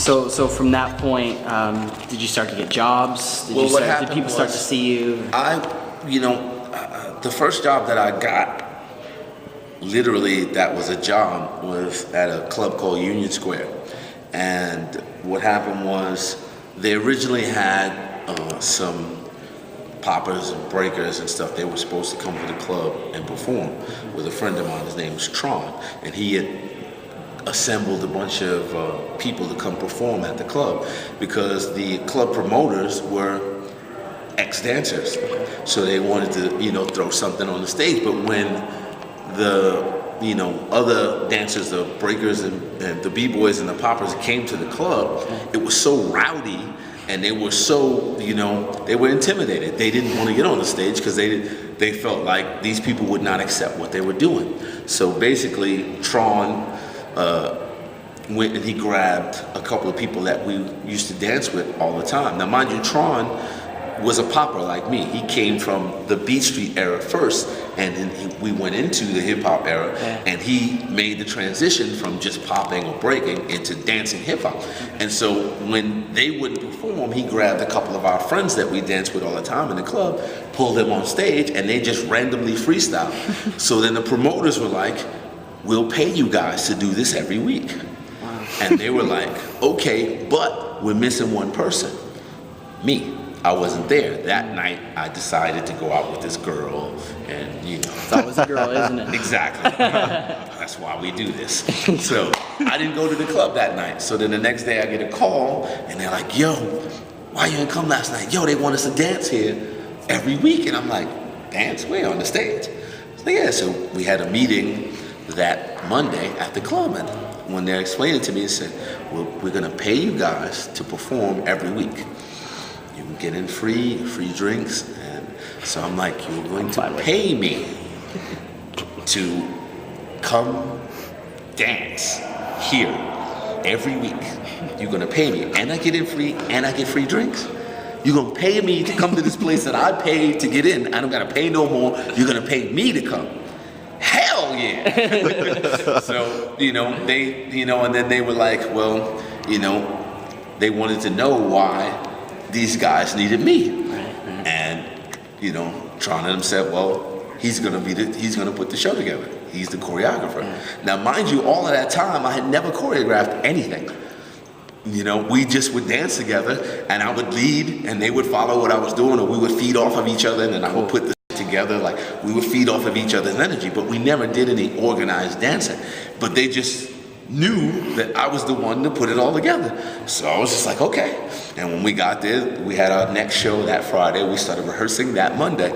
So from that point, did you start to get jobs? Did people start to see you? The first job that I got, literally that was a job, was at a club called Union Square. And what happened was they originally had some poppers and breakers and stuff. They were supposed to come to the club and perform with a friend of mine. His name was Tron, and he had assembled a bunch of people to come perform at the club because the club promoters were ex-dancers. So they wanted to, throw something on the stage. But when the other dancers, the breakers and the b-boys and the poppers came to the club, it was so rowdy, and they were so, they were intimidated. They didn't want to get on the stage because they felt like these people would not accept what they were doing. So basically, Tron went and he grabbed a couple of people that we used to dance with all the time. Now, mind you, Tron was a popper like me. He came from the Beat Street era first, and then we went into the hip hop era, and he made the transition from just popping or breaking into dancing hip hop. And so when they wouldn't perform, he grabbed a couple of our friends that we danced with all the time in the club, pulled them on stage, and they just randomly freestyle. So then the promoters were like, "We'll pay you guys to do this every week." Wow. And they were like, "Okay, but we're missing one person, me." I wasn't there. That night, I decided to go out with this girl, and It's always a girl, isn't it? Exactly. That's why we do this. So I didn't go to the club that night. So then the next day, I get a call, and they're like, "Yo, why you didn't come last night?" "Yo, they want us to dance here every week." And I'm like, "Dance where? On the stage?" So yeah. So we had a meeting that Monday at the club, and when they're explaining to me, they said, "Well, we're gonna pay you guys to perform every week. You can get in free drinks." And so I'm like, "You're going to pay me to come dance here every week. You're gonna pay me, and I get in free, and I get free drinks. You're gonna pay me to come to this place that I paid to get in. I don't gotta pay no more. You're gonna pay me to come." Hell yeah! So and then they were like, well, they wanted to know why these guys needed me. Right. And Tron and them said, well, he's gonna put the show together. He's the choreographer. Now, mind you, all of that time I had never choreographed anything. We just would dance together, and I would lead, and they would follow what I was doing, or we would feed off of each other, and then I would put the together, like we would feed off of each other's energy. But we never did any organized dancing. But they just knew that I was the one to put it all together. So I was just like, okay. And when we got there, we had our next show that Friday. We started rehearsing that Monday.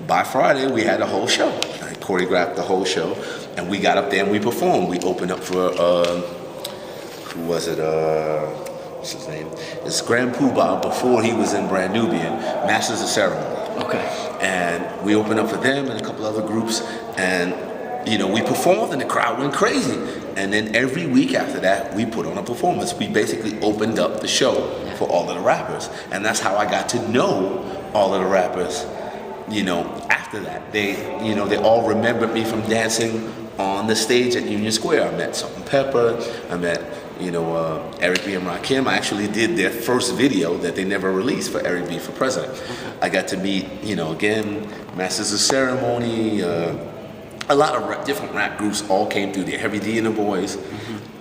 By Friday, we had a whole show. I choreographed the whole show, and we got up there and we performed. We opened up for, who was it? What's his name? It's Grand Poobah before he was in Brand Nubian, Masters of Ceremony. Okay. And we opened up for them and a couple other groups, and we performed and the crowd went crazy. And then every week after that, we put on a performance. We basically opened up the show for all of the rappers, and that's how I got to know all of the rappers. After that, they all remembered me from dancing on the stage at Union Square. I met Salt and Pepper. I met Eric B. and Rakim. I actually did their first video that they never released for Eric B. for President. I got to meet, again, Masters of Ceremony, a lot of different rap groups all came through there, Heavy D and the Boys.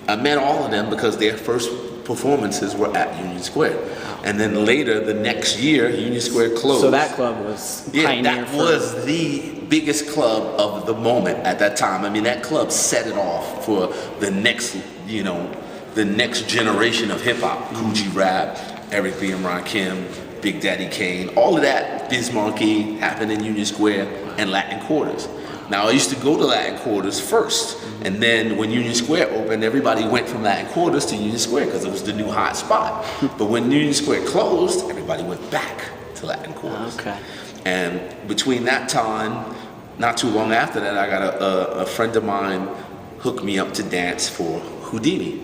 I met all of them because their first performances were at Union Square. And then later, the next year, Union Square closed. So that club was pioneer. That was the biggest club of the moment at that time. I mean, that club set it off for the next, the next generation of hip hop. Coogee Rap, Eric B. and Rakim, Big Daddy Kane, all of that Biz Markie happened in Union Square and Latin Quarters. Now, I used to go to Latin Quarters first, and then when Union Square opened, everybody went from Latin Quarters to Union Square because it was the new hot spot. But when Union Square closed, everybody went back to Latin Quarters. Okay. And between that time, not too long after that, I got a friend of mine hooked me up to dance for Houdini.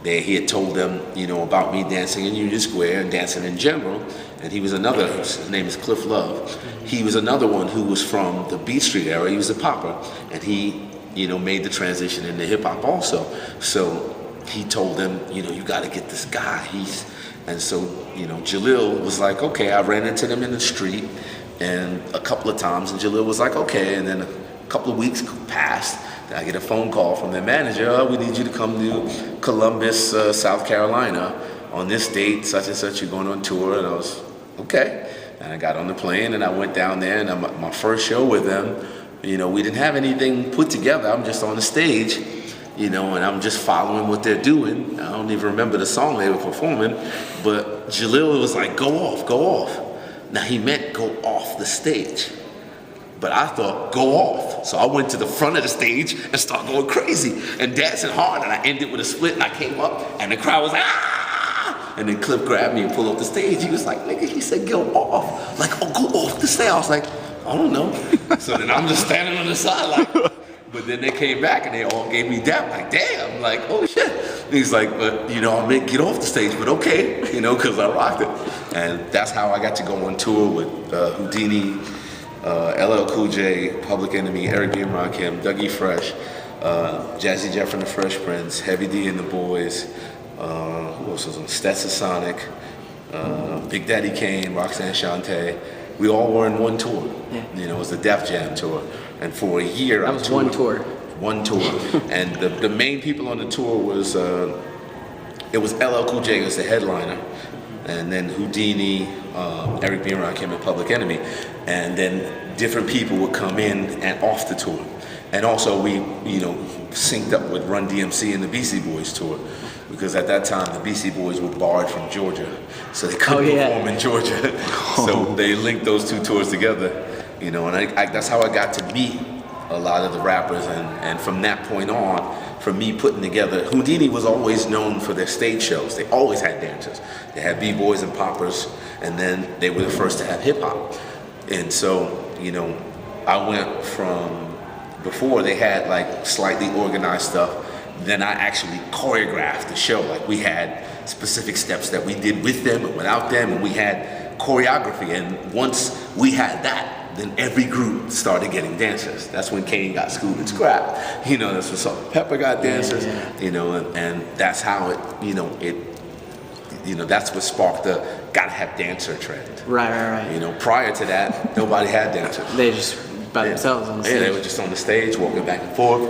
He had told them, about me dancing in Union Square and dancing in general. And he was another, his name is Cliff Love. He was another one who was from the Beat Street era. He was a popper. And he, made the transition into hip hop also. So he told them, you know, you got to get this guy. And so, you know, Jalil was like, okay. I ran into them in the street and a couple of times, and Jalil was like, okay. And then a couple of weeks passed. I get a phone call from their manager. Oh, we need you to come to Columbus, South Carolina on this date, such and such. You're going on tour. And I was, okay. And I got on the plane and I went down there, and my first show with them, you know, we didn't have anything put together. I'm just on the stage, you know, and I'm just following what they're doing. I don't even remember the song they were performing, but Jalil was like, go off, go off. Now he meant go off the stage, but I thought go off. So I went to the front of the stage and started going crazy and dancing hard, and I ended with a split, and I came up and the crowd was like, ah! And then Cliff grabbed me and pulled off the stage. He was like, nigga, he said go off. Like, oh, go off the stage. I was like, I don't know. So then I'm just standing on the side like, but then they came back and they all gave me dap, like, damn, like, oh shit. And he's like, but you know, I may get off the stage, but okay, you know, because I rocked it. And that's how I got to go on tour with Houdini, LL Cool J, Public Enemy, Eric B. and Rakim, Dougie Fresh, Jazzy Jeff and the Fresh Prince, Heavy D and the Boys, who else was on? Stetson Sonic, Big Daddy Kane, Roxanne Shante. We all were in one tour. Yeah. You know, it was the Def Jam tour. And for a year, that was one tour. One tour. And the main people on the tour was, it was LL Cool J was the headliner. And then Houdini, Eric B. and Rakim, and Public Enemy. And then different people would come in and off the tour. And also we, you know, synced up with Run DMC and the Beastie Boys tour. Because at that time, the Beastie Boys were barred from Georgia. So they couldn't perform in Georgia. So they linked those two tours together. You know, and I that's how I got to meet a lot of the rappers. And from that point on, for me putting together, Houdini was always known for their stage shows. They always had dancers. They had B-boys and poppers, and then they were the first to have hip-hop. And so, you know, I went from, before they had like slightly organized stuff, then I actually choreographed the show. Like we had specific steps that we did with them and without them, and we had choreography. And once we had that, then every group started getting dancers. That's when Kane got Skool and Scrap. You know, that's when Salt-N-Pepa got dancers. Yeah. You know, and that's how that's what sparked the gotta have dancer trend. Right. You know, prior to that, nobody had dancers. They just by themselves on the stage. Yeah, they were just on the stage, walking back and forth.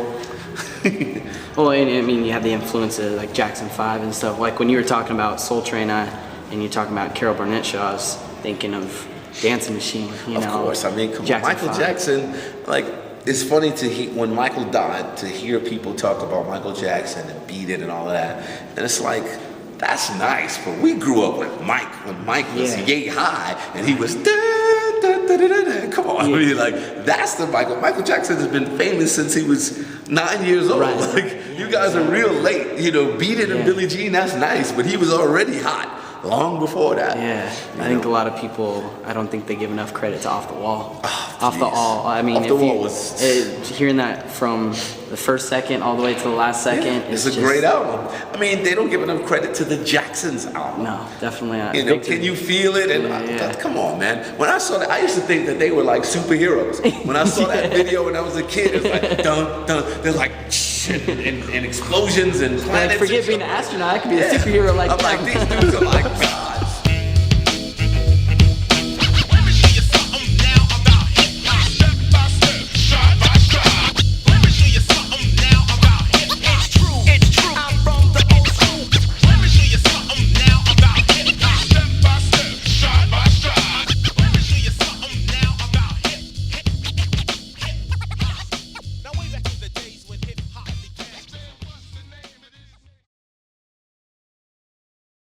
Well, I mean, you have the influence of like Jackson 5 and stuff. Like when you were talking about Soul Train and you're talking about Carol Burnett show, I was thinking of Dancing Machine. You know, of course, I mean, Jackson Michael 5. Jackson, like, it's funny to hear, when Michael died, to hear people talk about Michael Jackson and Beat It and all of that. And it's like, that's nice, but we grew up with Mike when Mike was yay high and he was come on. I mean, like, that's the Michael Jackson has been famous since he was 9 years old. Right. Like, you guys are real late. You know, Beat It and Billie Jean, that's nice, but he was already hot long before that. Yeah, I think a lot of people, I don't think they give enough credit to Off the Wall. Oh, Off the Wall. I mean, Off the Wall was hearing that from the first second all the way to the last second. It's a great album. I mean, they don't give enough credit to the Jacksons album. No, definitely not. You know, Can You Feel It? And come on, man. When I saw that, I used to think that they were like superheroes. When I saw that video when I was a kid, it was like dun dun. They're like and explosions and planets. Like, forget being an astronaut. I could be a superhero like I'm them. like, these dudes are like